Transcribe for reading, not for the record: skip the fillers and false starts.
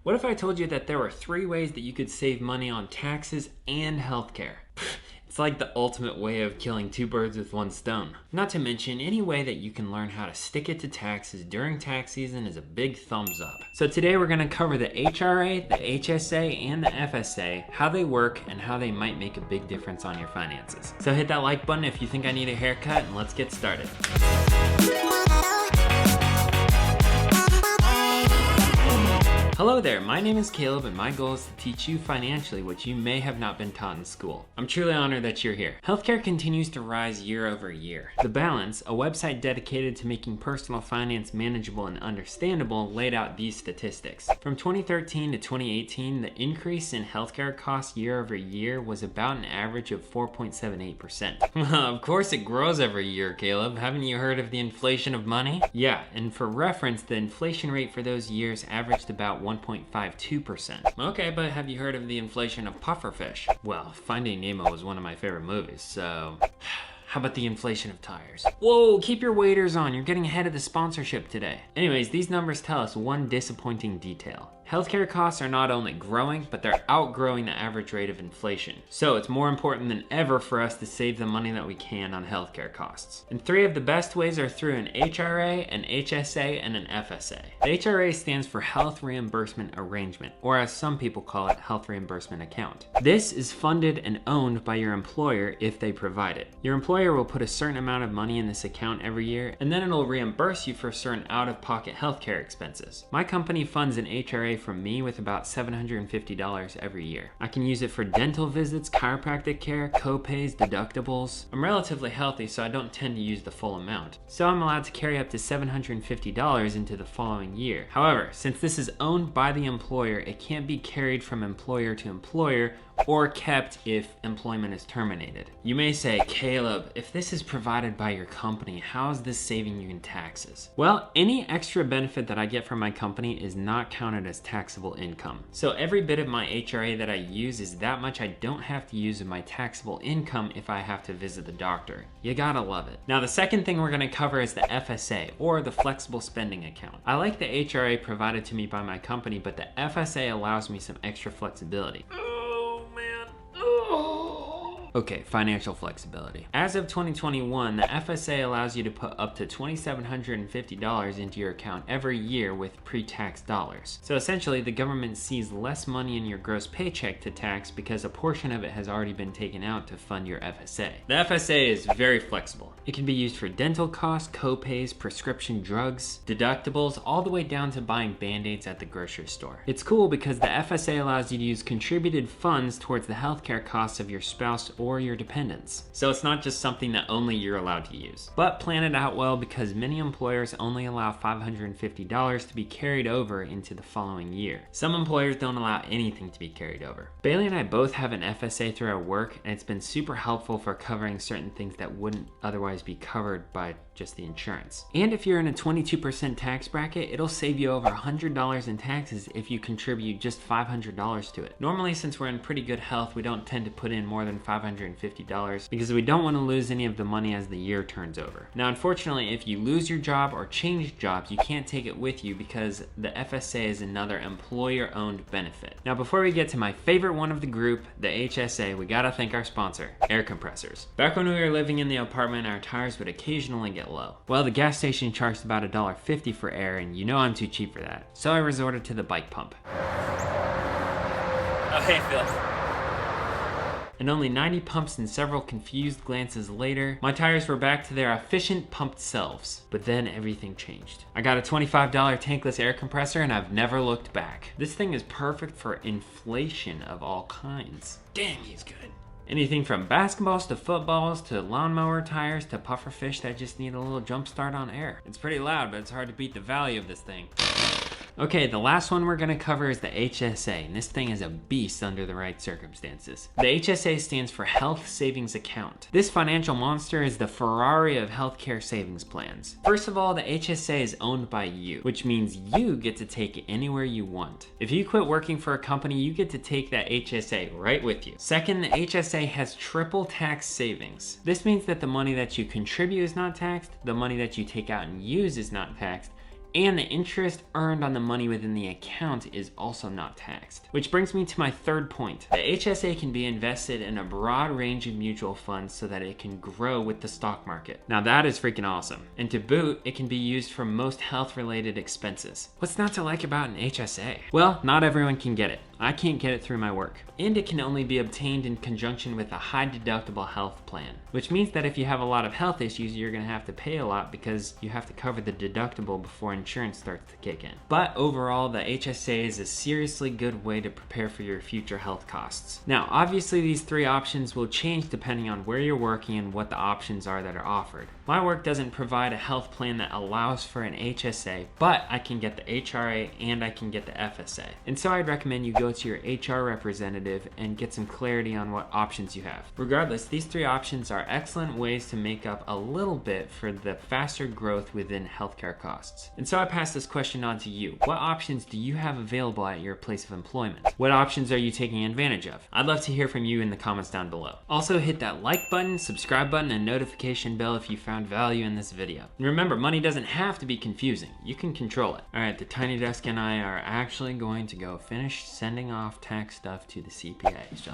What if I told you that there were 3 ways that you could save money on taxes and healthcare? It's like the ultimate way of killing 2 birds with 1 stone. Not to mention, any way that you can learn how to stick it to taxes during tax season is a big thumbs up. So today we're going to cover the HRA, the HSA, and the FSA, how they work, and how they might make a big difference on your finances. So hit that like button if you think I need a haircut, and let's get started. Hello there, my name is Caleb and my goal is to teach you financially what you may have not been taught in school. I'm truly honored that you're here. Healthcare continues to rise year over year. The Balance, a website dedicated to making personal finance manageable and understandable, laid out these statistics. From 2013 to 2018, the increase in healthcare costs year over year was about an average of 4.78%. Well, of course it grows every year, Caleb. Haven't you heard of the inflation of money? Yeah, and for reference, the inflation rate for those years averaged about 1.52%. Okay, but have you heard of the inflation of pufferfish? Well, Finding Nemo was one of my favorite movies, so how about the inflation of tires? Whoa, keep your waders on, you're getting ahead of the sponsorship today. Anyways, these numbers tell us one disappointing detail. Healthcare costs are not only growing, but they're outgrowing the average rate of inflation. So it's more important than ever for us to save the money that we can on healthcare costs. And 3 of the best ways are through an HRA, an HSA, and an FSA. The HRA stands for Health Reimbursement Arrangement, or as some people call it, Health Reimbursement Account. This is funded and owned by your employer if they provide it. Your employer will put a certain amount of money in this account every year, and then it'll reimburse you for certain out-of-pocket healthcare expenses. My company funds an HRA from me with about $750 every year. I can use it for dental visits, chiropractic care, copays, deductibles. I'm relatively healthy, so I don't tend to use the full amount. So I'm allowed to carry up to $750 into the following year. However, since this is owned by the employer, it can't be carried from employer to employer or kept if employment is terminated. You may say, Caleb, if this is provided by your company, how is this saving you in taxes? Well, any extra benefit that I get from my company is not counted as taxable income. So every bit of my HRA that I use is that much I don't have to use of my taxable income if I have to visit the doctor. You gotta love it. Now the second thing we're gonna cover is the FSA, or the flexible spending account. I like the HRA provided to me by my company, but the FSA allows me some extra flexibility. Okay, financial flexibility. As of 2021, the FSA allows you to put up to $2,750 into your account every year with pre-tax dollars. So essentially, the government sees less money in your gross paycheck to tax because a portion of it has already been taken out to fund your FSA. The FSA is very flexible. It can be used for dental costs, copays, prescription drugs, deductibles, all the way down to buying bandaids at the grocery store. It's cool because the FSA allows you to use contributed funds towards the healthcare costs of your spouse or your dependents. So it's not just something that only you're allowed to use. But plan it out well because many employers only allow $550 to be carried over into the following year. Some employers don't allow anything to be carried over. Bailey and I both have an FSA through our work, and it's been super helpful for covering certain things that wouldn't otherwise be covered by just the insurance. And if you're in a 22% tax bracket, it'll save you over $100 in taxes if you contribute just $500 to it. Normally, since we're in pretty good health, we don't tend to put in more than $550 because we don't want to lose any of the money as the year turns over. Now, unfortunately, if you lose your job or change jobs, you can't take it with you because the FSA is another employer-owned benefit. Now, before we get to my favorite one of the group, the HSA, we gotta thank our sponsor, air compressors. Back when we were living in the apartment, our tires would occasionally get low. Well, the gas station charged about $1.50 for air, and you know I'm too cheap for that. So I resorted to the bike pump. Oh, hey, Phil. And only 90 pumps and several confused glances later, my tires were back to their efficient pumped selves. But then everything changed. I got a $25 tankless air compressor and I've never looked back. This thing is perfect for inflation of all kinds. Dang, he's good. Anything from basketballs to footballs to lawnmower tires to pufferfish that just need a little jump start on air. It's pretty loud, but it's hard to beat the value of this thing. Okay, the last one we're gonna cover is the HSA, and this thing is a beast under the right circumstances. The HSA stands for Health Savings Account. This financial monster is the Ferrari of healthcare savings plans. First of all, the HSA is owned by you, which means you get to take it anywhere you want. If you quit working for a company, you get to take that HSA right with you. Second, the HSA has triple tax savings. This means that the money that you contribute is not taxed, the money that you take out and use is not taxed, And the interest earned on the money within the account is also not taxed. Which brings me to my third point. The HSA can be invested in a broad range of mutual funds so that it can grow with the stock market. Now that is freaking awesome. And to boot, it can be used for most health-related expenses. What's not to like about an HSA? Well, not everyone can get it. I can't get it through my work. And it can only be obtained in conjunction with a high deductible health plan, which means that if you have a lot of health issues, you're gonna have to pay a lot because you have to cover the deductible before insurance starts to kick in. But overall, the HSA is a seriously good way to prepare for your future health costs. Now, obviously these three options will change depending on where you're working and what the options are that are offered. My work doesn't provide a health plan that allows for an HSA, but I can get the HRA and I can get the FSA. And so I'd recommend you go to your HR representative and get some clarity on what options you have. Regardless, these three options are excellent ways to make up a little bit for the faster growth within healthcare costs. And so I pass this question on to you. What options do you have available at your place of employment? What options are you taking advantage of? I'd love to hear from you in the comments down below. Also hit that like button, subscribe button, and notification bell if you found value in this video. And remember, money doesn't have to be confusing. You can control it. All right, the Tiny Desk and I are actually going to go finish sending off tax stuff to the CPA. So